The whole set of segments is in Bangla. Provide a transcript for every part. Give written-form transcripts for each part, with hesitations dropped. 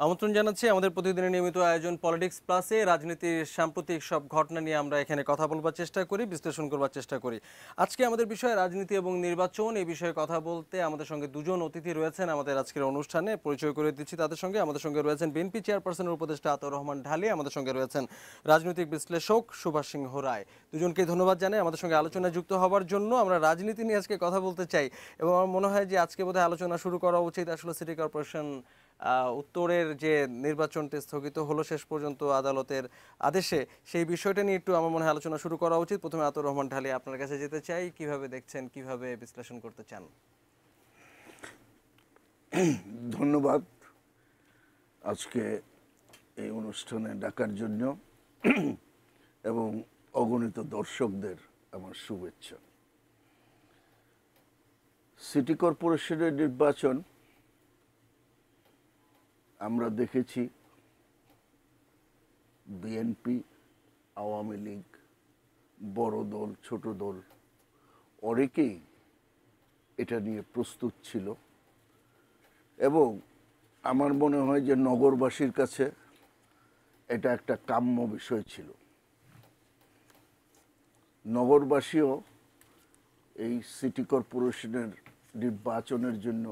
আমন্ত্রণ জানাচ্ছি আমাদের প্রতিদিনের নিয়মিত আয়োজন পলিটিক্স প্লাসে। রাজনীতির সাম্প্রতিক সব ঘটনা নিয়ে আমরা এখানে কথা বলবার চেষ্টা করি, বিশ্লেষণ করবার চেষ্টা করি। আজকে আমাদের বিষয় রাজনীতি এবং নির্বাচন। এই বিষয়ে কথা বলতে আমাদের সঙ্গে দুজন অতিথি রয়েছেন আমাদের আজকের অনুষ্ঠানে। পরিচয় করে দিচ্ছি তাদের সঙ্গে। আমাদের সঙ্গে রয়েছেন বিএনপি চেয়ারপারসনের উপদেষ্টা আতাউর রহমান ঢালী, আমাদের সঙ্গে রয়েছেন রাজনৈতিক বিশ্লেষক সুভাষ সিংহ রায়। দুজনকে ধন্যবাদ জানাই আমাদের সঙ্গে আলোচনায় যুক্ত হওয়ার জন্য। আমরা রাজনীতি নিয়ে আজকে কথা বলতে চাই এবং আমার মনে হয় যে আজকে বোধহয় আলোচনা শুরু করা উচিত আসলে সিটি কর্পোরেশন উত্তরের যে নির্বাচনটি স্থগিত হলো শেষ পর্যন্ত আদালতের আদেশে, সেই বিষয়টা নিয়ে একটু আমার মনে হয় আলোচনা শুরু করা উচিত। প্রথমে আতাউর রহমান ঢালী, আপনার কাছে যেতে চাই, কিভাবে দেখছেন, কিভাবে বিশ্লেষণ করতে চান? ধন্যবাদ আজকে এই অনুষ্ঠানে ডাকার জন্য এবং অগণিত দর্শকদের আমার শুভেচ্ছা। সিটি কর্পোরেশনের নির্বাচন আমরা দেখেছি বিএনপি, আওয়ামী লীগ, বড় দল, ছোট দল অনেকেই এটা নিয়ে প্রস্তুত ছিল এবং আমার মনে হয় যে নগরবাসীর কাছে এটা একটা কাম্য বিষয় ছিল। নগরবাসীও এই সিটি কর্পোরেশনের নির্বাচনের জন্য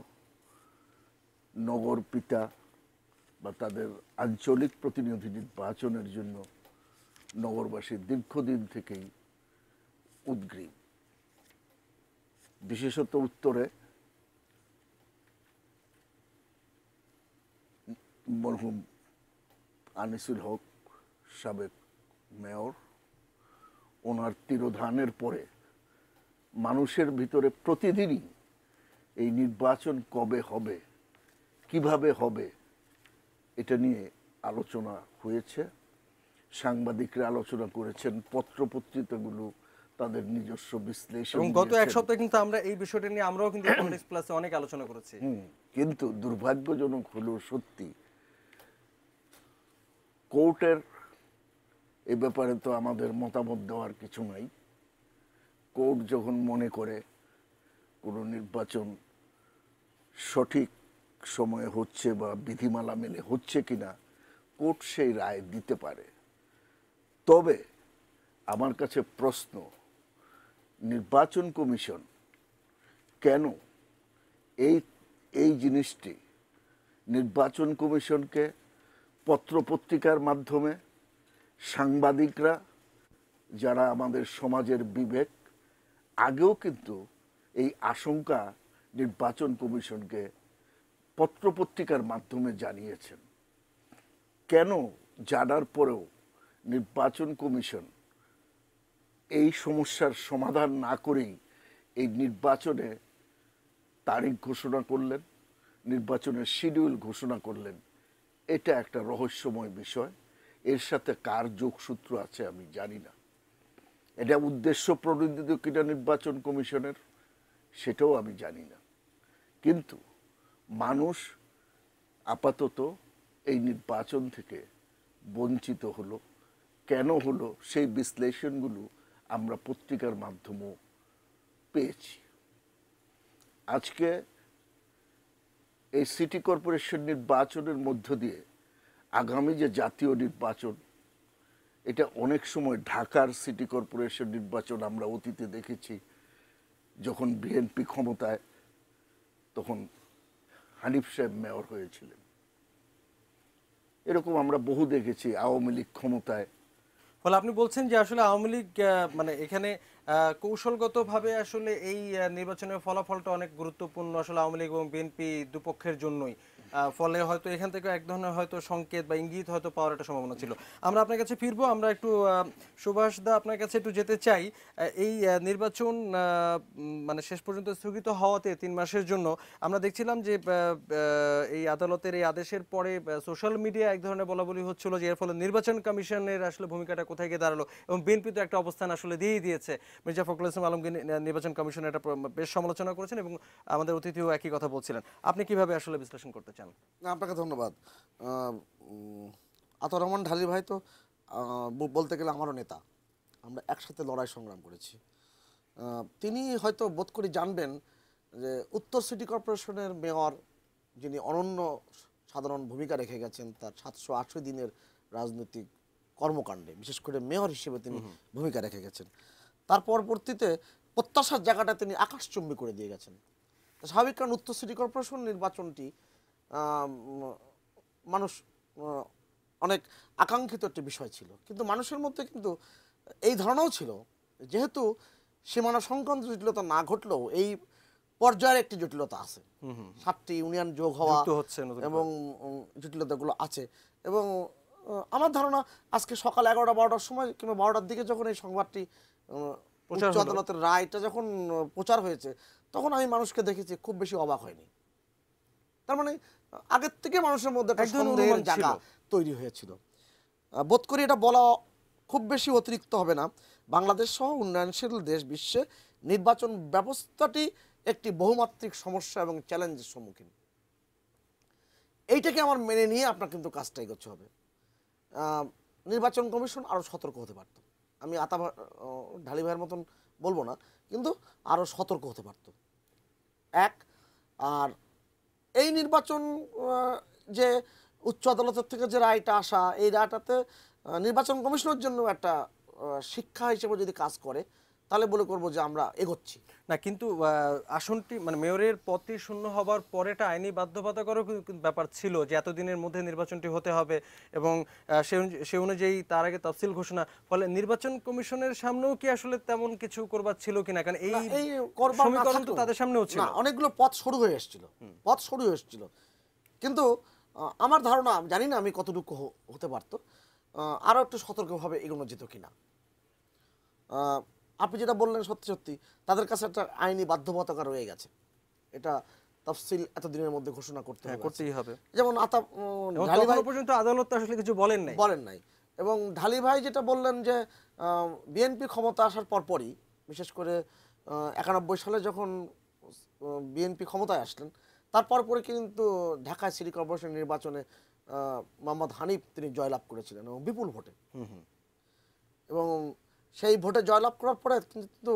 নগর পিতা বা তাদের আঞ্চলিক প্রতিনিধি নির্বাচনের জন্য নগরবাসী দীর্ঘদিন থেকেই উদ্গ্রীব। বিশেষত উত্তরে মরহুম আনিসুল হক সাবেক মেয়র, ওনার তিরোধানের পরে মানুষের ভিতরে প্রতিদিনই এই নির্বাচন কবে হবে, কিভাবে হবে, এটা নিয়ে আলোচনা হয়েছে। সাংবাদিকরা আলোচনা করেছেন, পত্রপত্রিকাগুলো তাদের নিজস্ব বিশ্লেষণ এবং গত এক সপ্তাহে কিন্তু আমরা এই বিষয়টা নিয়ে আমরাও কিন্তু পলিটিক্স প্লাসে অনেক আলোচনা করেছি। কিন্তু দুর্ভাগ্যজনক হলো সত্যি, কোর্টের এ ব্যাপারে তো আমাদের মতামত দেওয়ার কিছু নাই। কোর্ট যখন মনে করে কোনো নির্বাচন সঠিক সময়ে হচ্ছে বা বিধিমালা মেনে হচ্ছে কিনা, কোর্ট সেই রায় দিতে পারে। তবে আমার কাছে প্রশ্ন, নির্বাচন কমিশন কেন এই এই জিনিসটি নির্বাচন কমিশনকে পত্রপত্রিকার মাধ্যমে, সাংবাদিকরা যারা আমাদের সমাজের বিবেক, আগেও কিন্তু এই আশঙ্কা নির্বাচন কমিশনকে পত্রপত্রিকার মাধ্যমে জানিয়েছেন। কেন জানার পরেও নির্বাচন কমিশন এই সমস্যার সমাধান না করেই এই নির্বাচনে তারিখ ঘোষণা করলেন, নির্বাচনের শিডিউল ঘোষণা করলেন? এটা একটা রহস্যময় বিষয়। এর সাথে কার যোগসূত্র আছে আমি জানি না। এটা উদ্দেশ্য প্রণোদিত কিনা নির্বাচন কমিশনের, সেটাও আমি জানি না। কিন্তু মানুষ আপাতত এই নির্বাচন থেকে বঞ্চিত হলো। কেন হলো সেই বিশ্লেষণগুলো আমরা পত্রিকার মাধ্যমেও পেয়েছি। আজকে এই সিটি কর্পোরেশন নির্বাচনের মধ্য দিয়ে আগামী যে জাতীয় নির্বাচন, এটা অনেক সময় ঢাকার সিটি কর্পোরেশন নির্বাচন আমরা অতীতে দেখেছি, যখন বিএনপি ক্ষমতায়, তখন হানিফ সাহেব মেয়র হয়েছিলেন। এরকম আমরা বহু দেখেছি আওয়ামী লীগ ক্ষমতায়। ফলে আপনি বলছেন যে আসলে আওয়ামী লীগ মানে এখানে কৌশলগতভাবে আসলে এই নির্বাচনের ফলাফলটা অনেক গুরুত্বপূর্ণ আসলে আওয়ামী লীগ এবং বিএনপি দুপক্ষের জন্যই। ফলে হয়তো এখান থেকে এক ধরনের হয়তো সংকেত বা ইঙ্গিত হয়তো পাওয়ার একটা সম্ভাবনা ছিল। আমরা আপনার কাছে ফিরবো। আমরা একটু সুভাষ দা আপনার কাছে একটু যেতে চাই। এই নির্বাচন মানে শেষ পর্যন্ত স্থগিত হওয়াতে 3 মাসের জন্য আমরা দেখছিলাম যে এই আদালতের এই আদেশের পরে সোশ্যাল মিডিয়া এক ধরনের বলাবলি হচ্ছিল যে এর ফলে নির্বাচন কমিশনের আসলে ভূমিকাটা কোথায় গিয়ে দাঁড়ালো, এবং বিএনপি তো একটা অবস্থান আসলে দিয়েই দিয়েছে। মির্জা ফখরুল ইসলাম আলমগীর নির্বাচন কমিশনের এটা বেশ সমালোচনা করেছেন এবং আমাদের অতিথিও একই কথা বলছিলেন। আপনি কিভাবে আসলে বিশ্লেষণ করতে চান? না, আপনাকে ধন্যবাদ। আতাউর রহমান ঢালী ভাই তো বলতে গেলে আমারও নেতা, আমরা একসাথে লড়াই সংগ্রাম করেছি। তিনি হয়তো বোধ করি জানবেন যে উত্তর সিটি কর্পোরেশনের মেয়র যিনি অনন্য সাধারণ ভূমিকা রেখে গেছেন তার 780 দিনের রাজনৈতিক কর্মকাণ্ডে, বিশেষ করে মেয়র হিসেবে তিনি ভূমিকা রেখে গেছেন। তার পরবর্তীতে প্রত্যাশার জায়গাটা তিনি আকাশচুম্বী করে দিয়ে গেছেন। তো স্বাভাবিক কারণ উত্তর সিটি কর্পোরেশন নির্বাচনটি মানুষ অনেক আকাঙ্ক্ষিত একটি বিষয় ছিল, কিন্তু মানুষের মধ্যে কিন্তু এই ধারণাও ছিল যেহেতু সীমানা সংক্রান্ত জটিলতা না ঘটলেও এই পর্যায়ের একটি জটিলতা আছে, 7টি ইউনিয়ন যোগ হওয়া যুক্ত হচ্ছে নতুন করে। এবং জটিলতাগুলো আছে। এবং আমার ধারণা আজকে সকাল 11টা-12টার সময় কিংবা 12টার দিকে যখন এই সংবাদটি প্রচার উচ্চ হলো। আদালতের রায়টা যখন প্রচার হয়েছে, তখন আমি মানুষকে দেখেছি খুব বেশি অবাক হয়নি। তার মানে আগের থেকে মানুষের মধ্যে একটা এক ধরনের সন্দেহের অনুমান জায়গা ছিল। তৈরি হয়েছিল। বোধ করি এটা বলা খুব বেশি অতিরিক্ত হবে না, বাংলাদেশ সহ উন্নয়নশীল দেশ বিশ্বে নির্বাচন ব্যবস্থাটি একটি বহুমাত্রিক সমস্যা এবং চ্যালেঞ্জের সম্মুখীন। এইটাকে আমার মেনে নিয়ে আপনার কিন্তু কাজটা এগোতে হবে। নির্বাচন কমিশন আরও সতর্ক হতে পারত, আমি ঢালি ভাইয়ের মতন বলবো না, কিন্তু আরও সতর্ক হতে পারত। এক, আর এই নির্বাচন যে উচ্চ আদালতের থেকে যে রায়টা আসা, এই রায়টাতে নির্বাচন কমিশনের জন্য একটা শিক্ষা হিসেবে যদি কাজ করে, তাহলে বলে করবো যে আমরা এগোচ্ছি। না, কিন্তু আসনটি মানে মেয়রের পদটি শূন্য হবার পরে একটা আইনি বাধ্যবাধকতারও কিন্তু ব্যাপার ছিল যে এতদিনের মধ্যে নির্বাচনটি হতে হবে, এবং সে অনুযায়ী তার আগে তফসিল ঘোষণা। ফলে নির্বাচন কমিশনের সামনেও কি আসলে তেমন কিছু করবার ছিল কিনা, কারণ এই করবার না সমীকরণ তো থাকলেও তাদের সামনেও ছিল। না, অনেকগুলো পথ শুরু হয়ে এসেছিল, কিন্তু আমার ধারণা, আমি জানি না আমি কতটুকু হতে পারতো, আরও একটু সতর্কভাবে এগোনো যেত কিনা। আপনি যেটা বললেন সত্যি সত্যি তাদের কাছে একটা আইনি বাধ্যবাধকতা রয়ে গেছে, এটা তফসিল এতদিনের মধ্যে ঘোষণা করতে হবে, করতেই হবে। যেমন এবং ঢালি ভাই তখনও পর্যন্ত আদালত তো আসলে কিছু বলেন নাই। এবং ঢালি ভাই যেটা বললেন যে বিএনপি ক্ষমতা আসার পরপরই, বিশেষ করে 91 সালে যখন বিএনপি ক্ষমতায় আসলেন, তারপর পরে কিন্তু ঢাকায় সিটি কর্পোরেশন নির্বাচনে মোহাম্মদ হানিফ তিনি জয়লাভ করেছিলেন এবং বিপুল ভোটে। এবং সেই ভোটে জয়লাভ করার পরে কিন্তু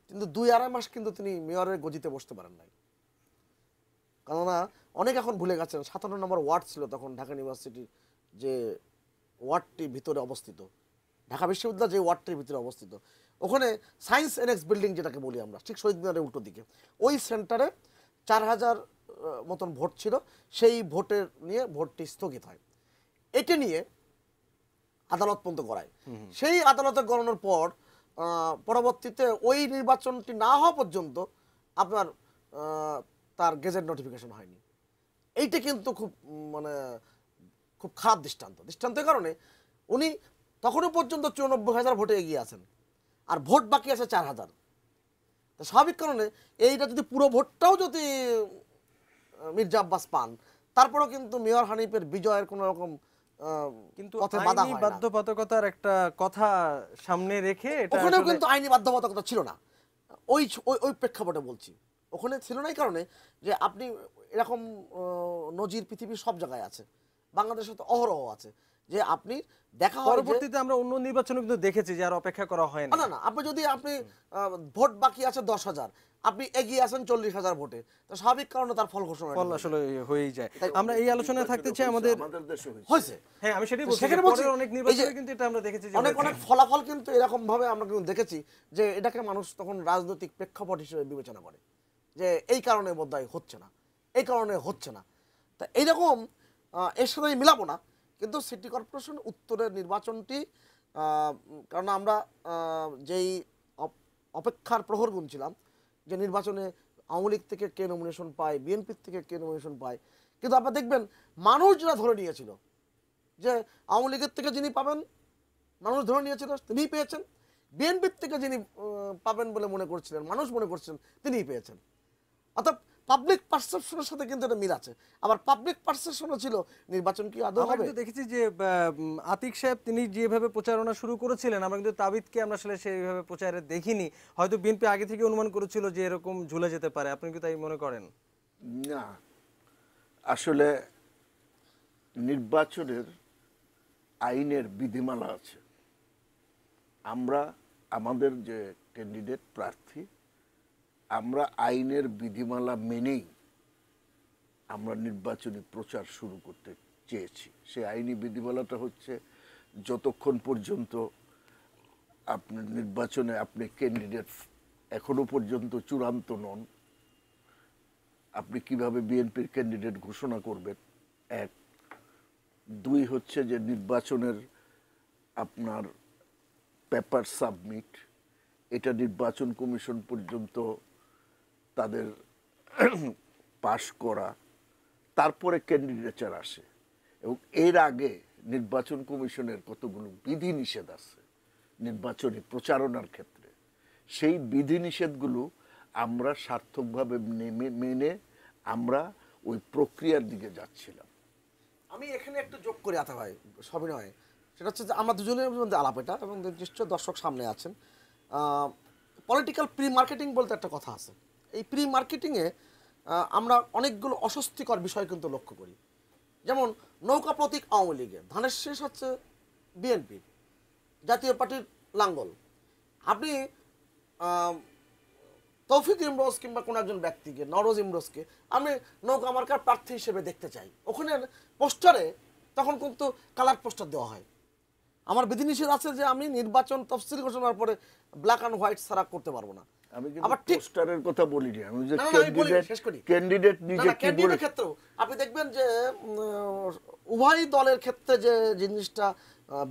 2-2.5 মাস কিন্তু তিনি মেয়রের গদিতে বসতে পারেন নাই, কেননা অনেক এখন ভুলে গেছেন 57 নম্বর ওয়ার্ড ছিল তখন ঢাকা ইউনিভার্সিটির যে ওয়ার্ডটি ভিতরে অবস্থিত, ঢাকা বিশ্ববিদ্যালয় যে ওয়ার্ডটির ভিতরে অবস্থিত, ওখানে সায়েন্স এনএক্স বিল্ডিং যেটাকে বলি আমরা, ঠিক শহীদ মিনারের উল্টো দিকে, ওই সেন্টারে 4000 মতন ভোট ছিল, সেই ভোটের নিয়ে ভোটটি স্থগিত হয়। এটি নিয়ে আদালত পর্যন্ত গড়ায়, সেই আদালতে গড়ানোর পর পরবর্তীতে ওই নির্বাচনটি না হওয়া পর্যন্ত আপনার তার গেজেট নোটিফিকেশন হয়নি। এইটা কিন্তু খুব খারাপ দৃষ্টান্তের কারণে উনি তখনও পর্যন্ত 94,000 ভোটে এগিয়ে আছেন, আর ভোট বাকি আছে 4000। তো স্বাভাবিক কারণে এইটা যদি পুরো ভোটটাও যদি মির্জা আব্বাস পান, তারপরেও কিন্তু মেয়র হানিফের বিজয়ের কোনো রকম কিন্তু পথে বাধা আইনি হয় না। বাধ্যবাধকতার একটা কথা সামনে রেখে এটা ওখানেও আসলে কিন্তু আইনি বাধ্যবাধকতা ছিল না, ওই ওই প্রেক্ষাপটে বলছি, ওখানে ছিল না এই কারণে যে আপনি এরকম নজির পৃথিবীর সব জায়গায় আছে, বাংলাদেশে তো অহরহ আছে, যে আপনি দেখা হয় যে পরবর্তীতে আমরা অন্য নির্বাচনে কিন্তু দেখেছি যে আর অপেক্ষা করা হয় না। না, আপনি ভোট বাকি আছে 10,000, আপনি এগিয়ে আছেন 40,000 ভোটে, তো স্বাভাবিক কারণে তার ফল ঘোষণা ফল আসলে হয়েই যায়। আমরা এই আলোচনায় থাকতে চাই আমাদের দেশে হয়েছে। হয়েছে। হ্যাঁ, আমি সেটাই তো বলছি, সেখানে যে বলছি, পরের অনেক এই যে নির্বাচনে কিন্তু এটা আমরা দেখেছি যে অনেক হয়েছে। ফলাফল কিন্তু এরকম ভাবে আমরা কিন্তু দেখেছি যে এটাকে মানুষ তখন রাজনৈতিক প্রেক্ষাপট হিসেবে বিবেচনা করে, যে এই কারণে বোধহয় হচ্ছে না, এই কারণে হচ্ছে না। তা এইরকম এর সাথে আমি মিলাবো না, কিন্তু সিটি কর্পোরেশন উত্তরের নির্বাচনটি, কারণ আমরা যেই অপেক্ষার প্রহর গুনছিলাম যে নির্বাচনে আওয়ামী লীগ থেকে কে নমিনেশন পায়, বিএনপির থেকে কে নমিনেশন পায়, কিন্তু আপনারা দেখবেন মানুষ যারা ধরে নিয়েছিল যে আওয়ামী লীগের থেকে যিনি পাবেন, মানুষ ধরে নিয়েছিল তিনিই পেয়েছেন, বিএনপির থেকে যিনি পাবেন বলে মনে করছিলেন, মানুষ মনে করছেন তিনিই পেয়েছেন। অর্থাৎ পাবলিক পারসেপশনের সাথে কিন্তু এটা মিল আছে। আবার পাবলিক পারসেপশনও ছিল নির্বাচন কি আদৌ আমরা হবে। কিন্তু দেখেছি যে আতিক সাহেব তিনি যেভাবে প্রচারণা শুরু করেছিলেন, আমরা কিন্তু তাবিদকে আমরা আসলে সেইভাবে প্রচারে দেখিনি। হয়তো বিএনপি আগে থেকে অনুমান করেছিল যে এরকম ঝুলে যেতে পারে। আপনি কি তাই মনে করেন? না, আসলে নির্বাচনের আইনের বিধিমালা আছে। আমরা আমাদের যে ক্যান্ডিডেট প্রার্থী, আমরা আইনের বিধিমালা মেনেই আমরা নির্বাচনী প্রচার শুরু করতে চেয়েছি। সেই আইনি বিধিমালাটা হচ্ছে যতক্ষণ পর্যন্ত আপনার নির্বাচনে আপনি ক্যান্ডিডেট এখনো পর্যন্ত চূড়ান্ত নন, আপনি কিভাবে বিএনপির ক্যান্ডিডেট ঘোষণা করবেন, এক। দুই হচ্ছে যে নির্বাচনের আপনার পেপার সাবমিট, এটা নির্বাচন কমিশন পর্যন্ত তাদের পাশ করা, তারপরে ক্যান্ডিডেচার আসে। এবং এর আগে নির্বাচন কমিশনের কতগুলো বিধিনিষেধ আছে নির্বাচনী প্রচারণার ক্ষেত্রে। সেই বিধিনিষেধগুলো আমরা সার্থকভাবে মেনে আমরা ওই প্রক্রিয়ার দিকে যাচ্ছিলাম। আমি এখানে একটু যোগ করি আতা ভাই, সবিনয়, সেটা হচ্ছে যে আমরা দুজনের মধ্যে আলাপ এটা, এবং নিশ্চয় দর্শক সামনে আছেন। পলিটিক্যাল প্রি মার্কেটিং বলতে একটা কথা আছে। এই প্রি মার্কেটিংয়ে আমরা অনেকগুলো অস্বস্তিকর বিষয় কিন্তু লক্ষ্য করি। যেমন নৌকা প্রতীক আওয়ামী লীগের, ধানের শেষ হচ্ছে বিএনপির, জাতীয় পার্টির লাঙ্গল। আপনি তৌফিক ইমরোজ কিংবা কোনো একজন ব্যক্তিকে, নরোজ ইমরোজকে আমি নৌকা মার্কার প্রার্থী হিসেবে দেখতে চাই, ওখানে পোস্টারে তখন কিন্তু কালার পোস্টার দেওয়া হয়। আমার বিধিনিষেধ আছে যে আমি নির্বাচন তফসিল ঘোষণার পরে ব্ল্যাক অ্যান্ড হোয়াইট ছাড়া করতে পারবো না। আমি আবার কিন্তু পোস্টারের কথা বলিনি, আমি যে শেষ করি। ক্যান্ডিডেট নিজে কি বলে। ক্যান্ডিডেটের ক্ষেত্রেও আপনি দেখবেন যে উভয় দলের ক্ষেত্রে যে জিনিসটা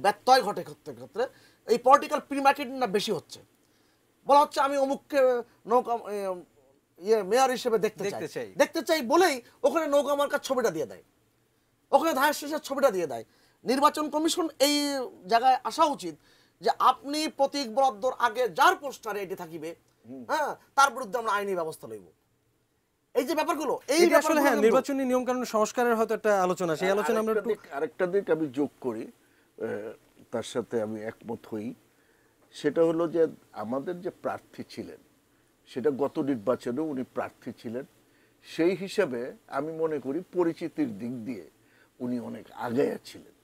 ব্যত্যয় ঘটে ক্ষেত্রে এই পলিটিক্যাল প্রি মার্কেটিংটা বেশি হচ্ছে। বলা হচ্ছে আমি অমুককে নৌকা মেয়র হিসেবে দেখতে চাই বলেই ওখানে নৌকা মার্কার ছবিটা দিয়ে দেয়, ওখানে ধানের শেষের ছবিটা দিয়ে দেয়। নির্বাচন কমিশন এই জায়গায় আসা উচিত যে আপনি প্রতীক বরাদ্দর আগে যার পোস্টারে এটি থাকিবে, হ্যাঁ, তার বিরুদ্ধে আমরা আইনি ব্যবস্থা লইব। এই যে ব্যাপারগুলো, এই আসলে হ্যাঁ, নির্বাচনী নিয়ম কানুন সংস্কারের হয়তো একটা আলোচনা, সেই আলোচনা আমরা একটু আরেকটা দিক আমি যোগ করি, তার সাথে আমি একমত হই। সেটা হলো যে আমাদের যে প্রার্থী ছিলেন, সেটা গত নির্বাচনে উনি প্রার্থী ছিলেন, সেই হিসাবে আমি মনে করি পরিচিতির দিক দিয়ে উনি অনেক আগায়া ছিলেন।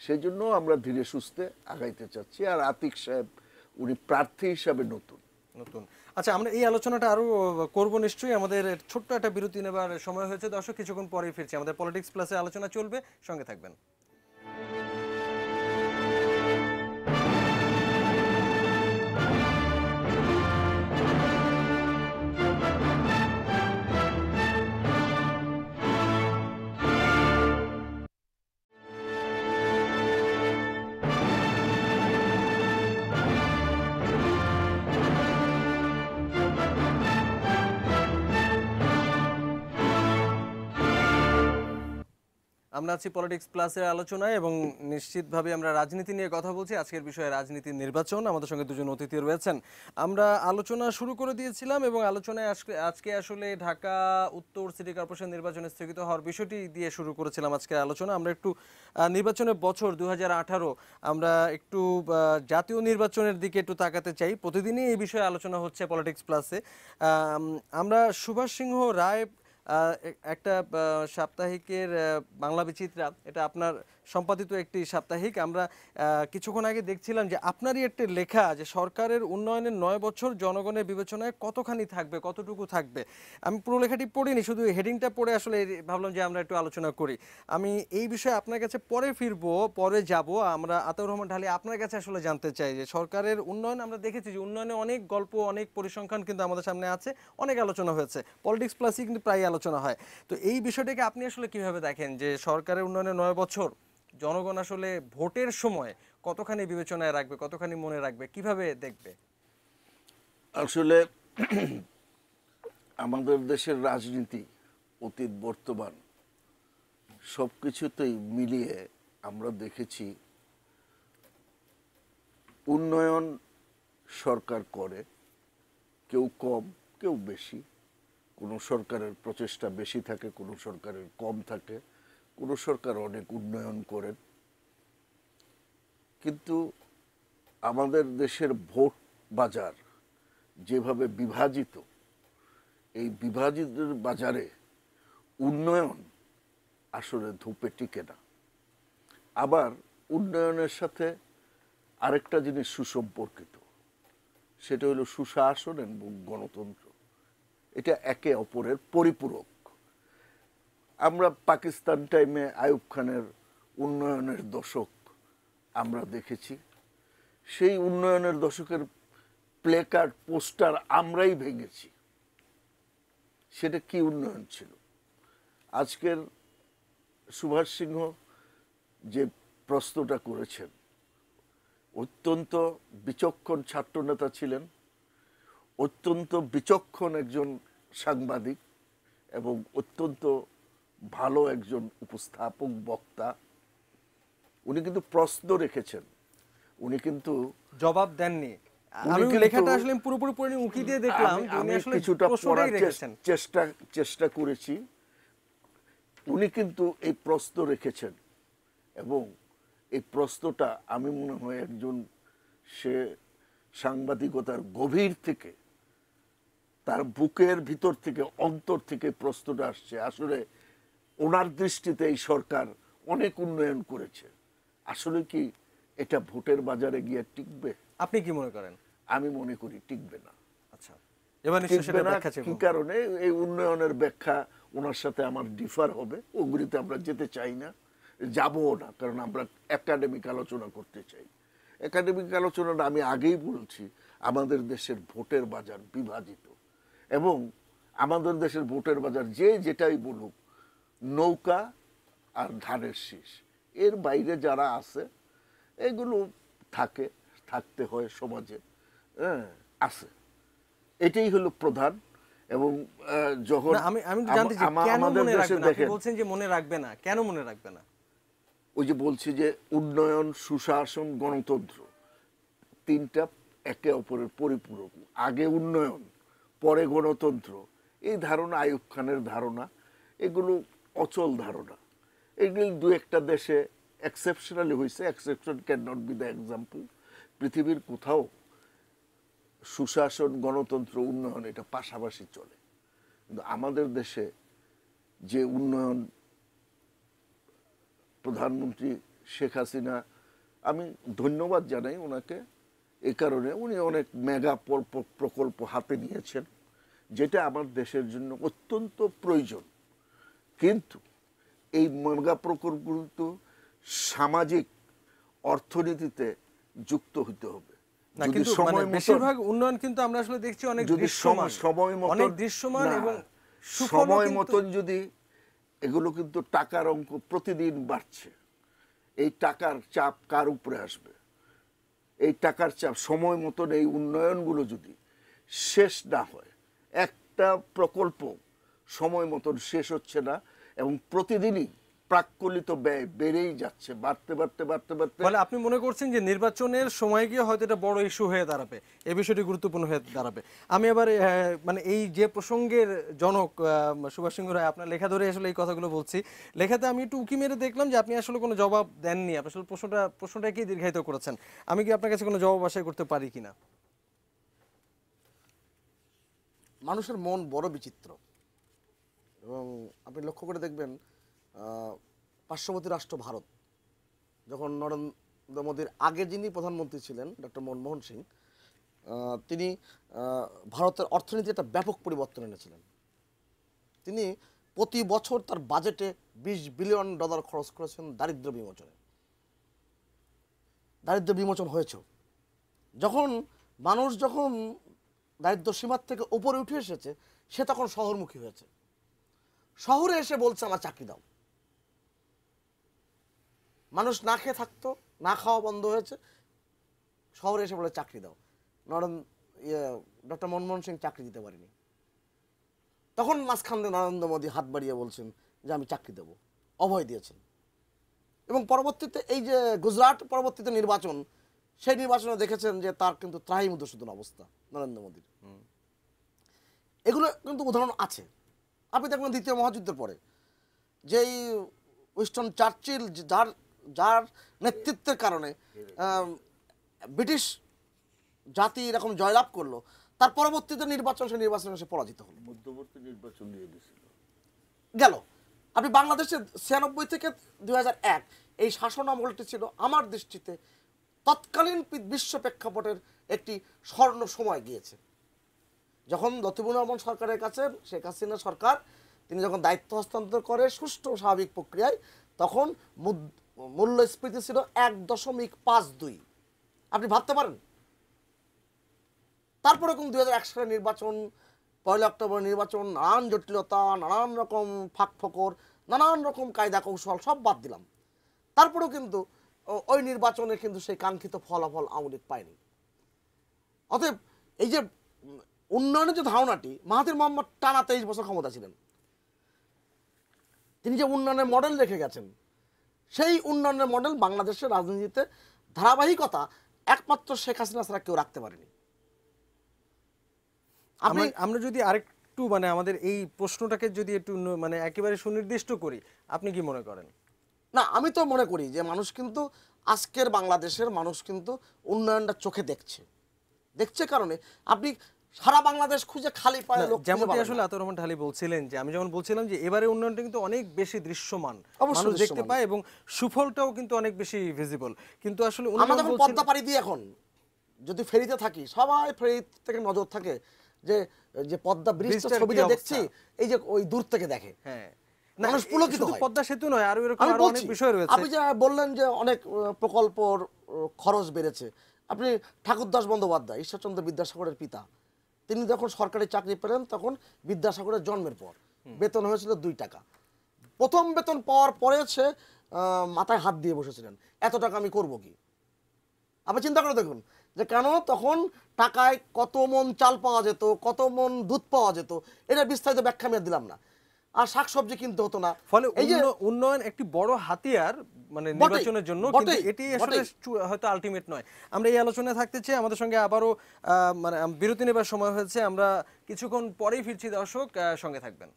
সেই জন্য আমরা ধীরে সুস্থে আগাইতে চাচ্ছি। আর আতিক সাহেব উনি প্রার্থী হিসাবে নতুন। আচ্ছা, আমরা এই আলোচনাটা আরো করব নিশ্চয়ই। আমাদের ছোট্ট একটা বিরতি নেবার সময় হয়েছে দর্শক, কিছুক্ষণ পরেই ফিরছি। আমাদের পলিটিক্স প্লাসে আলোচনা চলবে, সঙ্গে থাকবেন। আমরা আছি পলিটিক্স প্লাসের আলোচনায় এবং নিশ্চিতভাবে আমরা রাজনীতি নিয়ে কথা বলছি। আজকের বিষয়ে রাজনীতির নির্বাচন। আমাদের সঙ্গে দুজন অতিথি রয়েছেন। আমরা আলোচনা শুরু করে দিয়েছিলাম এবং আলোচনায় আজকে আসলে ঢাকা উত্তর সিটি কর্পোরেশন নির্বাচনে স্থগিত হওয়ার বিষয়টি দিয়ে শুরু করেছিলাম আজকের আলোচনা। আমরা একটু নির্বাচনের বছর 2018 আমরা একটু জাতীয় নির্বাচনের দিকে একটু তাকাতে চাই। প্রতিদিনই এই বিষয়ে আলোচনা হচ্ছে পলিটিক্স প্লাসে। আমরা সুভাষ সিংহ রায় একটা সাপ্তাহিকের বাংলা বিচিত্রা, এটা আপনার সম্পাদিত একটি সাপ্তাহিক। আমরা কিছুক্ষণ আগে দেখছিলাম যে আপনারই একটি লেখা যে সরকারের উন্নয়নের 9 বছর জনগণের বিবেচনায় কতখানি থাকবে, কতটুকু থাকবে। আমি পুরো লেখাটি পড়িনি, শুধু হেডিংটা পড়ে আসলে ভাবলাম যে আমরা একটু আলোচনা করি। আমি এই বিষয়ে আপনার কাছে পরে ফিরবো, পরে যাব। আমরা আতাউর রহমান ঢালি আপনার কাছে আসলে জানতে চাই যে সরকারের উন্নয়ন, আমরা দেখেছি যে উন্নয়নে অনেক গল্প, অনেক পরিসংখ্যান কিন্তু আমাদের সামনে আছে, অনেক আলোচনা হয়েছে, পলিটিক্স প্লাসই কিন্তু প্রায় আলোচনা হয়। তো এই বিষয়টাকে আপনি আসলে কিভাবে দেখেন যে সরকারের উন্নয়নে 9 বছর জনগণ আসলে ভোটের সময় কতখানি বিবেচনায় রাখবে, কতখানি মনে রাখবে, কিভাবে দেখবে? আসলে আমাদের দেশের রাজনীতি, অতীত বর্তমান সবকিছুতেই মিলিয়ে আমরা দেখেছি উন্নয়ন সরকার করে, কেউ কম কেউ বেশি। কোনো সরকারের প্রচেষ্টা বেশি থাকে, কোনো সরকারের কম থাকে, কোনো সরকার অনেক উন্নয়ন করেন। কিন্তু আমাদের দেশের ভোট বাজার যেভাবে বিভাজিত, এই বিভাজিত বাজারে উন্নয়ন আসলে ধূপে টিকে না। আবার উন্নয়নের সাথে আরেকটা জিনিস সুসম্পর্কিত, সেটা হলো সুশাসন এবং গণতন্ত্র। এটা একে অপরের পরিপূরক। আমরা পাকিস্তান টাইমে আইয়ুব খানের উন্নয়নের দশক আমরা দেখেছি। সেই উন্নয়নের দশকের প্লে কার্ড পোস্টার আমরাই ভেঙেছি। সেটা কি উন্নয়ন ছিল? আজকের সুভাষ সিংহ যে প্রশ্নটা করেছেন, অত্যন্ত বিচক্ষণ ছাত্রনেতা ছিলেন, অত্যন্ত বিচক্ষণ একজন সাংবাদিক এবং অত্যন্ত ভালো একজন উপস্থাপক বক্তা। উনি কিন্তু প্রশ্ন রেখেছেন, উনি কিন্তু জবাব দেননি। উনি আমি কিন্তু- লেখাটা আসলে পুরোপুরি পড়ে উকি দিয়ে দেখলাম যে উনি আমি আসলে কিছুটা প্রশ্নটাই পড়ার রেখেছেন। চেষ্টা করেছি। উনি কিন্তু এই প্রশ্ন রেখেছেন এবং এই প্রশ্নটা আমি মনে হয় একজন সে সাংবাদিকতার গভীর থেকে, তার বুকের ভিতর থেকে, অন্তর থেকে প্রশ্নটা আসছে। আসলে ওনার দৃষ্টিতে এই সরকার অনেক উন্নয়ন করেছে, আসলে কি এটা ভোটের বাজারে গিয়ে টিকবে? আপনি কি মনে করেন? আমি মনে করি টিকবে না। আচ্ছা, এবার নিশ্চয়ই টিকবে সেটা না। ব্যাখ্যা চাইবো। কি কারণে? এই উন্নয়নের ব্যাখ্যা ওনার সাথে আমার ডিফার হবে, ওগুলিতে আমরা যেতে চাই না, যাবও না, কারণ আমরা একাডেমিক আলোচনা করতে চাই। একাডেমিক আলোচনাটা আমি আগেই বলছি, আমাদের দেশের ভোটের বাজার বিভাজিত এবং আমাদের দেশের ভোটের বাজার যে যেটাই বলুক, নৌকা আর ধানের শীষ, এর বাইরে যারা আছে এগুলো থাকতে হয় সমাজে, হ্যাঁ আছে, এটাই হলো প্রধান। এবং যখন না, আমি জানতে চাই কেন আমাদের মনে দেশে রাখবে না? আপনি দেখেন, বলছেন যে মনে রাখবে না, কেন মনে রাখবে না? ওই যে বলছি যে উন্নয়ন, সুশাসন, গণতন্ত্র, তিনটা একে অপরের পরিপূরক। আগে উন্নয়ন, পরে গণতন্ত্র, এই ধারণা আইয়ুব খানের ধারণা, এগুলো অচল ধারণা। এগুলি দু একটা দেশে এক্সেপশনালি হয়েছে, exception can not be the example. পৃথিবীর কোথাও সুশাসন, গণতন্ত্র, উন্নয়ন এটা পাশাপাশি চলে। কিন্তু আমাদের দেশে যে উন্নয়ন, প্রধানমন্ত্রী শেখ হাসিনা, আমি ধন্যবাদ জানাই ওনাকে, এই কারণে উনি অনেক মেগা প্রকল্প হাতে নিয়েছেন, যেটা আমার দেশের জন্য অত্যন্ত প্রয়োজন। কিন্তু এই মেগা প্রকল্পগুলো তো সামাজিক অর্থনীতিতে যুক্ত হতে হবে। না, যদি কিন্তু সময় মতো, বেশিরভাগ উন্নয়ন কিন্তু আমরা আসলে দেখছি অনেক যদি দৃশ্যমান, সময় মতো, অনেক দৃশ্যমান না, এবং সুফলও সময় কিন্তু- মতন যদি এগুলো, কিন্তু টাকার অঙ্ক প্রতিদিন বাড়ছে। এই টাকার চাপ কার উপরে আসবে? এই টাকার চাপ সময় মতন এই উন্নয়নগুলো যদি শেষ না হয়, একটা প্রকল্প সময় মতন শেষ হচ্ছে না এবং প্রতিদিনই প্রাক্কলিত ব্যয় বেড়েই যাচ্ছে, বাড়তে বাড়তে বাড়তে বাড়তে। ফলে আপনি মনে করছেন যে নির্বাচনের সময় গিয়ে হয়তো এটা বড় ইস্যু হয়ে দাঁড়াবে, এই বিষয়টি গুরুত্বপূর্ণ হয়ে দাঁড়াবে। আমি আবার মানে এই যে প্রসঙ্গের জনক সুভাষ সিংহ রায়, আপনার লেখা ধরে আসলে এই কথাগুলো বলছি। লেখাতে আমি একটু উকি মেরে দেখলাম যে আপনি আসলে কোনো জবাব দেননি, আপনি আসলে প্রশ্নটাকেই দীর্ঘায়িত করেছেন। আমি কি আপনার কাছে কোনো জবাব আশা করতে পারি কিনা? মানুষের মন বড় বিচিত্র এবং আপনি লক্ষ্য করে দেখবেন পার্শ্ববর্তী রাষ্ট্র ভারত, যখন নরেন্দ্র মোদীর আগে যিনি প্রধানমন্ত্রী ছিলেন ডক্টর মনমোহন সিং, তিনি ভারতের অর্থনীতির একটা ব্যাপক পরিবর্তন এনেছিলেন। তিনি প্রতি বছর তার বাজেটে $20 বিলিয়ন খরচ করেছেন দারিদ্র বিমোচনে। দারিদ্র বিমোচন হয়েছে। যখন মানুষ দারিদ্র সীমার থেকে উপরে উঠে এসেছে, সে তখন শহরমুখী হয়েছে। শহরে এসে বলছে আমার চাকরি দাও। মানুষ না খেয়ে থাকতো, না খাওয়া বন্ধ হয়েছে, শহরে এসে বলে চাকরি দাও। ডক্টর মনমোহন সিং চাকরি দিতে পারেনি। তখন মাঝখান দিয়ে নরেন্দ্র মোদী হাত বাড়িয়ে বলছেন যে আমি চাকরি দেব, অভয় দিয়েছেন। এবং পরবর্তীতে এই যে গুজরাট পরবর্তীতে নির্বাচন, সেই নির্বাচনে দেখেছেন যে তার কিন্তু ত্রাহি মধুসূদন অবস্থা নরেন্দ্র মোদীর। এগুলো কিন্তু উদাহরণ আছে। আপনি দেখবেন দ্বিতীয় মহাযুদ্ধের পরে যেই উইনস্টন চার্চিল, যার নেতৃত্বের কারণে ব্রিটিশ জাতি এরকম জয়লাভ করলো, তার পরবর্তীতে সেই নির্বাচনে সে পরাজিত হলো, মধ্যবর্তী নির্বাচন দিয়ে দিয়েছিল গেল। আপনি বাংলাদেশে 96 থেকে 2001 এই শাসন আমলটি ছিল আমার দৃষ্টিতে তৎকালীন বিশ্ব প্রেক্ষাপটের একটি স্বর্ণ সময় গিয়েছে। যখন লতিফুর রহমান সরকারের কাছে শেখ হাসিনা সরকার তিনি যখন দায়িত্ব হস্তান্তর করে সুষ্ঠু স্বাভাবিক প্রক্রিয়ায়, তখন মূল্যস্ফীতি ছিল 1.52। আপনি ভাবতে পারেন। তারপরে কোন 2001 সালের নির্বাচন, 1 অক্টোবর নির্বাচন, নানান জটিলতা, নানান রকম ফাঁক ফোকর, নানান রকম কায়দা কৌশল সব বাদ দিলাম, তারপরেও কিন্তু ওই নির্বাচনে কিন্তু সেই কাঙ্ক্ষিত ফলাফল আওয়ামী লীগ পায়নি। অতএব এই যে উন্নয়নের যে ধারণাটি, মাহাথির মোহাম্মদ টানা 23 বছর ক্ষমতা ছিলেন, তিনি যে উন্নয়নের মডেল রেখে গেছেন, সেই উন্নয়নের মডেল বাংলাদেশের রাজনীতিতে ধারাবাহিকতা একমাত্র শেখ হাসিনা ছাড়া কেউ রাখতে পারেনি। আমরা যদি আরেকটু মানে আমাদের এই প্রশ্নটাকে যদি একটু মানে একেবারে সুনির্দিষ্ট করি, আপনি কি মনে করেন? না, আমি তো মনে করি যে মানুষ কিন্তু, আজকের বাংলাদেশের মানুষ কিন্তু উন্নয়নটা চোখে দেখছে কারণে আপনি সারা বাংলাদেশ খুঁজে খালি পায়ে লোক খুঁজে যেমনটি পাবেন আসলে না। আতাউর রহমান ঢালী বলছিলেন, যে আমি যেমন বলছিলাম যে এবারে উন্নয়নটা কিন্তু অনেক বেশি দৃশ্যমান, অবশ্যই মানুষ দেখতে দৃশ্যমান। পায় এবং সুফলটাও কিন্তু অনেক বেশি ভিজিবল। কিন্তু আসলে আমরা উন্নয়ন যখন বলছেন- পদ্মা পাড়ি দিই, এখন যদি ফেরিতে থাকি, সবাই ফেরি থেকে নজর থাকে যে যে পদ্মা ব্রিজটা ব্রিজটার কি ছবিতে অবস্থা? দেখছি, এই যে ওই দূর থেকে দেখে হ্যাঁ, মানুষ পুলকিত শুধু হয়। পদ্মা সেতু নয়, আরো এরকম আমি আরো অনেক বলছি, বিষয় রয়েছে। আপনি যে বললেন যে অনেক প্রকল্পর খরচ বেড়েছে, আপনি ঠাকুরদাস বন্দ্যোপাধ্যায়, ঈশ্বরচন্দ্র বিদ্যাসাগরের পিতা, তিনি যখন সরকারি চাকরি পেলেন তখন বিদ্যাসাগরের জন্মের পর বেতন হয়েছিল 2 টাকা। প্রথম বেতন পাওয়ার পরে সে মাথায় হাত দিয়ে বসেছিলেন, এত টাকা আমি করব কি। আপনি চিন্তা করে দেখুন যে কেন তখন টাকায় কত মন চাল পাওয়া যেত, কত মন দুধ পাওয়া যেত, এটা বিস্তারিত ব্যাখ্যা আমি আর দিলাম না। আর শাকসবজি কিনতে হতো না। ফলে এই যে উন্নয়ন একটি বড় হাতিয়ার মানে বটেই, নির্বাচনের জন্য, কিন্তু বটেই, এটি আসলে বটেই। হয়তো আলটিমেট নয়। আমরা এই আলোচনায় থাকতে চাই, আমাদের সঙ্গে আবারও মানে বিরতি নেবার সময় হয়েছে, আমরা কিছুক্ষণ পরেই ফিরছি দর্শক, সঙ্গে থাকবেন।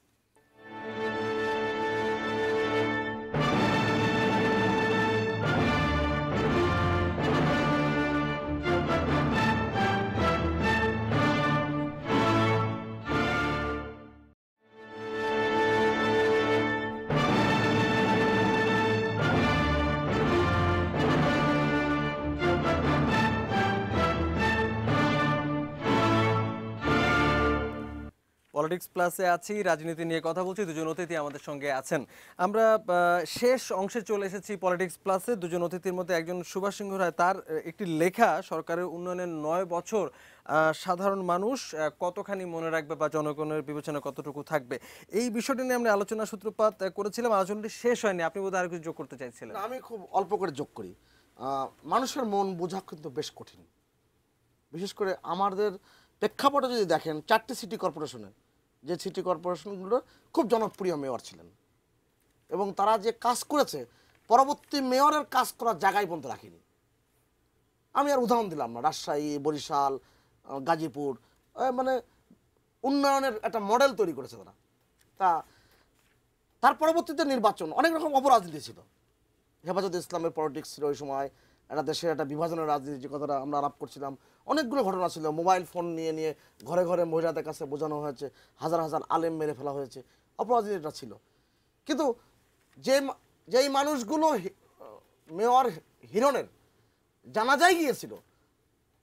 পলিটিক্স প্লাসে আছি, রাজনীতি নিয়ে কথা বলছি, দুজন অতিথি আমাদের সঙ্গে আছেন। আমরা শেষ অংশে চলে এসেছি পলিটিক্স প্লাসে। দুজন অতিথির মধ্যে একজন সুভাষ সিংহ রায়, তার একটি লেখা সরকারের উন্নয়নের 9 বছর সাধারণ মানুষ কতখানি মনে রাখবে বা জনগণের বিবেচনা কতটুকু থাকবে, এই বিষয়টি নিয়ে আমরা আলোচনা সূত্রপাত করেছিলাম। আলোচনাটি শেষ হয়নি, আপনি বোধহয় আর কিছু যোগ করতে চাইছিলেন। না, আমি খুব অল্প করে যোগ করি। মানুষের মন বোঝা কিন্তু বেশ কঠিন। বিশেষ করে আমাদের প্রেক্ষাপটে যদি দেখেন, 4টি সিটি কর্পোরেশনে, যে সিটি কর্পোরেশনগুলো খুব জনপ্রিয় মেয়র ছিলেন এবং তারা যে কাজ করেছে, পরবর্তী মেয়রের কাজ করার জায়গায় পর্যন্ত রাখেনি। আমি আর উদাহরণ দিলাম না, রাজশাহী, বরিশাল, গাজীপুর, মানে উন্নয়নের একটা মডেল তৈরি করেছে তারা। তার পরবর্তীতে নির্বাচন, অনেক রকম অপরাজনীতি ছিল। হেফাজতে ইসলামের পলিটিক্স ছিল ওই সময়, একটা দেশের একটা বিভাজনের রাজনীতি, যে কথাটা আমরা আলাপ করছিলাম। অনেকগুলো ঘটনা ছিল, মোবাইল ফোন নিয়ে নিয়ে ঘরে ঘরে মহিলাদের কাছে বোঝানো হয়েছে, হাজার হাজার আলেম মেরে ফেলা হয়েছে, অপরাজনীতিটা ছিল। কিন্তু যেই মানুষগুলো মেয়র হিরণের জানাজায় গিয়েছিল,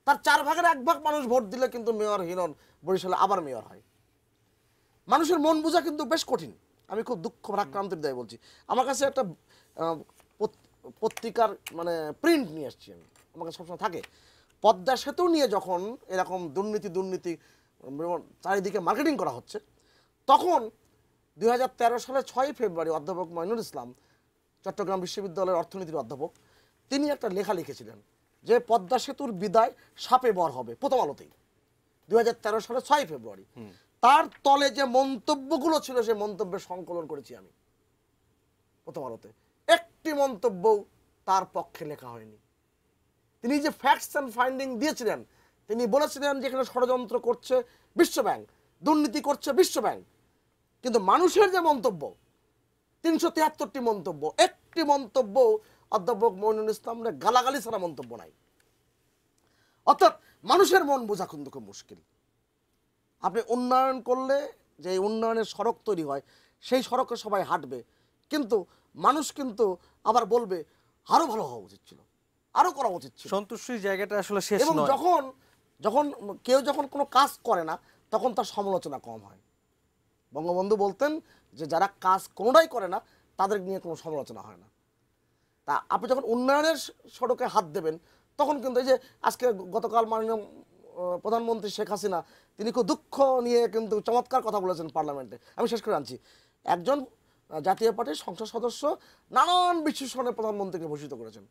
তার 4 ভাগের 1 ভাগ মানুষ ভোট দিলে কিন্তু মেয়র হিরণ বরিশালে আবার মেয়র হয়। মানুষের মন বোঝা কিন্তু বেশ কঠিন। আমি খুব দুঃখ ভারাক্রান্ত হৃদয়ে বলছি। আমার কাছে একটা পত্রিকার মানে প্রিন্ট নিয়ে আসছি আমি, আমার কাছে সবসময় থাকে। পদ্মা সেতু নিয়ে যখন এরকম দুর্নীতি চারিদিকে মার্কেটিং করা হচ্ছে, তখন 2013 সালের 6 ফেব্রুয়ারি অধ্যাপক মঈনুল ইসলাম, চট্টগ্রাম বিশ্ববিদ্যালয়ের অর্থনীতির অধ্যাপক, তিনি একটা লেখা লিখেছিলেন যে পদ্মা সেতুর বিদায় সাপে বর হবে, প্রথম আলোতেই 2013 সালের 6 ফেব্রুয়ারি। তার তলে যে মন্তব্যগুলো ছিল, সেই মন্তব্যের সংকলন করেছি আমি প্রথম আলোতে। একটি মন্তব্য তার পক্ষে লেখা হয়নি। তিনি যে ফ্যাক্টস অ্যান্ড ফাইন্ডিং দিয়েছিলেন, তিনি বলেছিলেন যে এখানে ষড়যন্ত্র করছে বিশ্বব্যাংক, দুর্নীতি করছে বিশ্বব্যাংক, কিন্তু মানুষের যে মন্তব্য, 373টি মন্তব্য, একটি মন্তব্য অধ্যাপক মঈনুল ইসলামের গালাগালি ছাড়া মন্তব্য নাই। অর্থাৎ মানুষের মন বোঝা কিন্তু খুব মুশকিল। আপনি উন্নয়ন করলে যে উন্নয়নের সড়ক তৈরি হয়, সেই সড়কে সবাই হাঁটবে, কিন্তু মানুষ কিন্তু আবার বলবে আরো ভালো হওয়া উচিত ছিল, আরো করা উচিত ছিল। সন্তুষ্টির জায়গাটা আসলে শেষ এবং নয়। যখন কেউ যখন কোনো কাজ করে না, তখন তার সমালোচনা কম হয়। বঙ্গবন্ধু বলতেন যে যারা কাজ কোনোটাই করে না তাদের নিয়ে কোনো সমালোচনা হয় না। তা আপনি যখন উন্নয়নের সড়কে হাত দেবেন তখন কিন্তু এই যে আজকে গতকাল মাননীয় প্রধানমন্ত্রী শেখ হাসিনা তিনি খুব দুঃখ নিয়ে কিন্তু চমৎকার কথা বলেছেন পার্লামেন্টে। আমি শেষ করে আনছি, একজন জাতীয় পার্টির সংসদ সদস্য নানান বিশেষণে প্রধানমন্ত্রীকে ভূষিত করেছেন,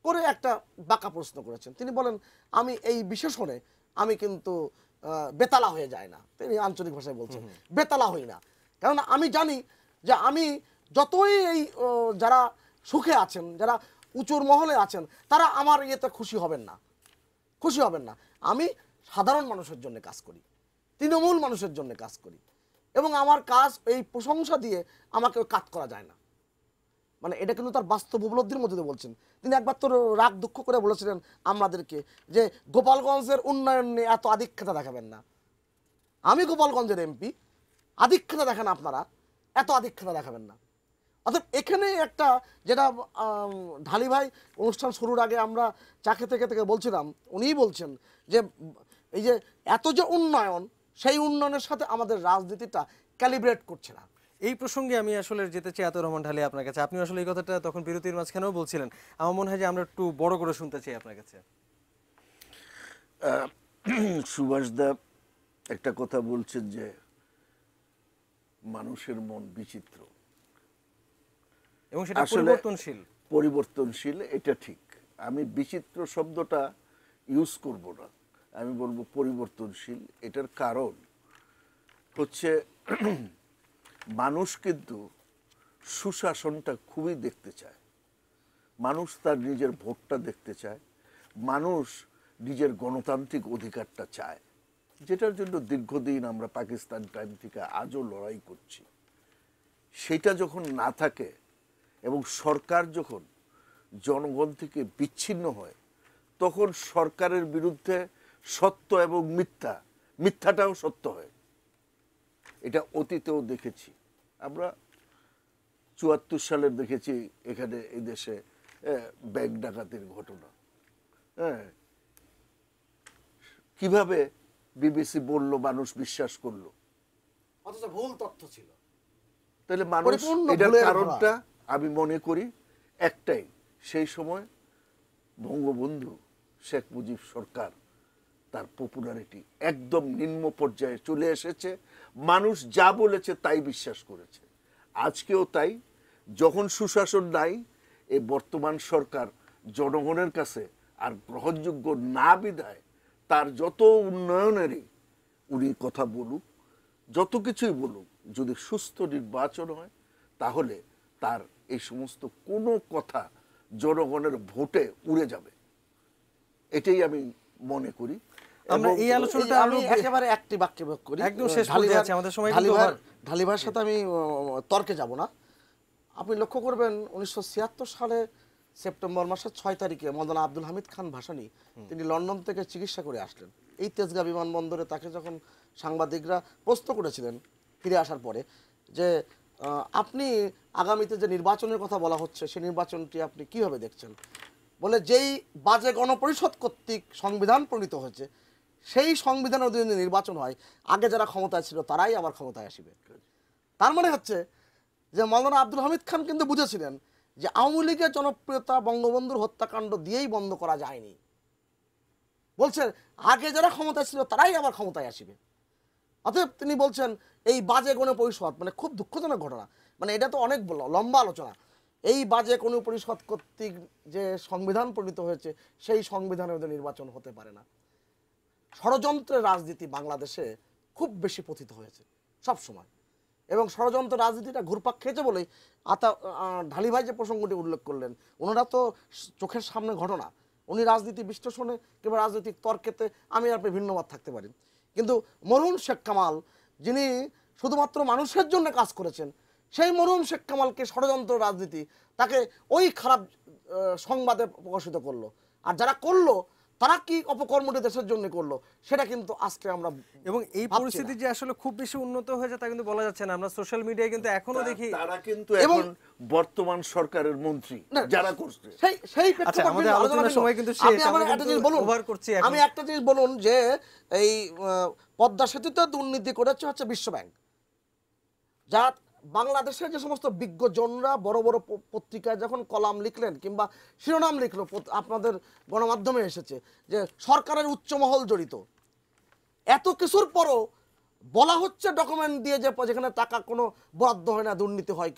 করে একটা বাঁকা প্রশ্ন করেছেন। তিনি বলেন আমি এই বিশেষণে আমি কিন্তু বেতালা হয়ে যায় না, তিনি আঞ্চলিক ভাষায় বলছেন বেতালা হই না, কেননা আমি জানি যে আমি যতই এই যারা সুখে আছেন, যারা উঁচুর মহলে আছেন, তারা আমার ইয়েতে খুশি হবেন না, খুশি হবেন না। আমি সাধারণ মানুষের জন্য কাজ করি, তৃণমূল মানুষের জন্য কাজ করি, এবং আমার কাজ এই প্রশংসা দিয়ে আমাকে কাট করা যায় না। মানে এটা কিন্তু তার বাস্তব উপলব্ধির মধ্যে দিয়ে বলছেন। তিনি একবার তো রাগ দুঃখ করে বলেছিলেন আমাদেরকে যে গোপালগঞ্জের উন্নয়ন নিয়ে এত আধিক্যতা দেখাবেন না। আমি গোপালগঞ্জের এমপি, আধিক্যতা দেখেন আপনারা, এত আধিক্যতা দেখাবেন না। অর্থাৎ এখানে একটা যেটা ঢালি ভাই অনুষ্ঠান শুরুর আগে আমরা চা খেতে খেতে বলছিলাম, উনিই বলছেন যে এই যে এত যে উন্নয়ন, সেই উন্নয়নের সাথে আমাদের রাজনীতিটা ক্যালিব্রেট করছে না। এই প্রসঙ্গে আমি আসলে যেতে চাই আতর রহমান ঢালি আপনার কাছে। আপনি আসলে এই কথাটা তখন বিরতির মাঝখানেও বলছিলেন, আমার মনে হয় যে আমরা একটু বড় করে শুনতে চাই আপনার কাছে। সুভাষ দা একটা কথা বলছেন যে মানুষের মন বিচিত্র এবং সেটা আসলে পরিবর্তনশীল। পরিবর্তনশীল, এটা ঠিক। আমি বিচিত্র শব্দটা ইউজ করব না, আমি বলবো পরিবর্তনশীল। এটার কারণ হচ্ছে মানুষ কিন্তু সুশাসনটা খুবই দেখতে চায়, মানুষ তার নিজের ভোটটা দেখতে চায়, মানুষ নিজের গণতান্ত্রিক অধিকারটা চায়, যেটার জন্য দীর্ঘদিন আমরা পাকিস্তান টাইম থেকে আজও লড়াই করছি। সেটা যখন না থাকে এবং সরকার যখন জনগণ থেকে বিচ্ছিন্ন হয়, তখন সরকারের বিরুদ্ধে সত্য এবং মিথ্যাটাও সত্য হয়। এটা অতীতেও দেখেছি আমরা, ৭৪ সালের দেখেছি এখানে এই দেশে ব্যাংক ডাকাতির ঘটনা। হ্যাঁ, কিভাবে বিবিসি বললো, মানুষ বিশ্বাস করলো, অথচ ভুল তথ্য ছিল। তাহলে মানুষ এটার কারণটা আমি মনে করি একটাই, সেই সময় বঙ্গবন্ধু শেখ মুজিব সরকার তার পপুলারিটি একদম নিম্ন পর্যায়ে চলে এসেছে, মানুষ যা বলেছে তাই বিশ্বাস করেছে। আজকেও তাই, যখন সুশাসন নাই, এই বর্তমান সরকার জনগণের কাছে আর গ্রহণযোগ্য না বিধায় তার যত উন্নয়নেরই উনি কথা বলুক, যত কিছুই বলুক, যদি সুস্থ নির্বাচন হয় তাহলে তার এই সমস্ত কোনো কথা জনগণের ভোটে উড়ে যাবে, এটাই আমি মনে করি। আমরা এই আলোচনাটা আমি একেবারে একটি বাক্যে প্রয়োগ করি, একদম শেষ পর্যায়ে আছে, আমাদের সময় কিন্তু ঢালি ভাইয়ের সাথে আমি তর্কে যাব না। আপনি লক্ষ্য করবেন 1976 সালে সেপ্টেম্বর মাসের 6 তারিখে মৌলানা আব্দুল হামিদ খান ভাসানী তিনি লন্ডন থেকে চিকিৎসা করে আসলেন। এই তেজগাঁ বিমানবন্দরে তাকে যখন সাংবাদিকরা প্রশ্ন করেছিলেন ফিরে আসার পরে যে আপনি আগামীতে যে নির্বাচনের কথা বলা হচ্ছে সেই নির্বাচনটি আপনি কিভাবে দেখছেন, বলে যেই বাজে গণপরিষদ কর্তৃক সংবিধান প্রণীত হয়েছে সেই সংবিধানের অধীনে নির্বাচন হয়, আগে যারা ক্ষমতায় ছিল তারাই আবার ক্ষমতায় আসবে। তার মানে হচ্ছে যে মৌলানা আব্দুল হামিদ খান কিন্তু বুঝেছিলেন যে আওয়ামী লীগের জনপ্রিয়তা বঙ্গবন্ধুর হত্যাকাণ্ড দিয়েই বন্ধ করা যায়নি, বলছেন আগে যারা ক্ষমতায় ছিল তারাই আবার ক্ষমতায় আসবে। অতএব তিনি বলছেন এই বাজে গণপরিষদ, মানে খুব দুঃখজনক ঘটনা, মানে এটা তো অনেক লম্বা আলোচনা, এই বাজে গণপরিষদ কর্তৃক যে সংবিধান প্রণীত হয়েছে সেই সংবিধানের মধ্যে নির্বাচন হতে পারে না। ষড়যন্ত্রের রাজনীতি বাংলাদেশে খুব বেশি পতিত হয়েছে সব সময়, এবং ষড়যন্ত্র রাজনীতিটা ঘুরপাক খেয়েছে বলেই ঢালি ভাই যে প্রসঙ্গটি উল্লেখ করলেন, ওনারা তো চোখের সামনে ঘটনা, উনি রাজনীতি বিশ্লেষণে কিংবা রাজনৈতিক তর্কেতে আমি আর ভিন্ন মত থাকতে পারি, কিন্তু মরহুম শেখ কামাল যিনি শুধুমাত্র মানুষের জন্য কাজ করেছেন, সেই মরহুম শেখ কামালকে ষড়যন্ত্র রাজনীতি তাকে ওই খারাপ সংবাদে প্রকাশিত করলো, আর যারা করলো তারা কি অপকর্মটি দেশের জন্য করলো সেটা কিন্তু আজকে আমরা, এবং এই পরিস্থিতি যে আসলে খুব বেশি উন্নত হয়েছে তা কিন্তু বলা যাচ্ছে না। আমরা সোশ্যাল মিডিয়ায় কিন্তু এখনো দেখি তারা কিন্তু এখন বর্তমান সরকারের মন্ত্রী যারা করছে সেই আমাদের আলোচনার সময় কিন্তু শেষ, আমরা একটা জিনিস বলুন, আমি একটা জিনিস বলুন যে এই পদ্মা সেতুতে দুর্নীতি করেছে হচ্ছে বিশ্ব ব্যাংক, যা বাংলাদেশের যে সমস্ত বিজ্ঞজনরা বড় বড় পত্রিকায় যখন কলাম লিখলেন কিংবা শিরোনাম লিখলো, আপনাদের গণমাধ্যমে এসেছে যে সরকারের উচ্চমহল জড়িত, এত কিছুর পরও বলা হচ্ছে ডকুমেন্ট দিয়ে যে যেখানে টাকা কোনো বরাদ্দ হয় না, দুর্নীতি হয়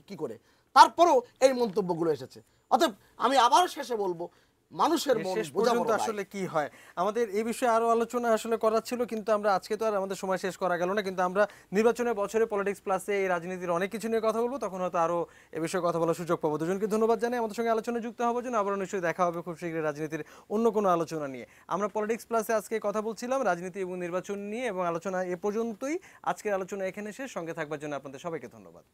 কি করে, তারপরও এই মন্তব্যগুলো এসেছে। অতএব আমি আবার শেষে বলবো, মানুষের মন শেষ বোঝা পর্যন্ত বড় ভাই। আসলে কি হয়, আমাদের এই বিষয়ে আরো আলোচনা আসলে করার ছিল, কিন্তু আমরা আজকে তো আর আমাদের সময় শেষ করা গেল না। কিন্তু আমরা নির্বাচনের বছরে পলিটিক্স প্লাসে এই রাজনীতির অনেক কিছু নিয়ে কথা বলবো, তখন হয়তো আরো এ বিষয়ে কথা বলার সুযোগ পাবো। দুজনকে ধন্যবাদ জানাই আমাদের সঙ্গে আলোচনায় যুক্ত হওয়ার জন্য। আবারও নিশ্চয়ই দেখা হবে খুব শীঘ্রই রাজনীতির অন্য কোনো আলোচনা নিয়ে। আমরা পলিটিক্স প্লাসে আজকে কথা বলছিলাম রাজনীতি এবং নির্বাচন নিয়ে, এবং আলোচনা এ পর্যন্তই। আজকের আলোচনা এখানে শেষ। সঙ্গে থাকবার জন্য আপনাদের সবাইকে ধন্যবাদ।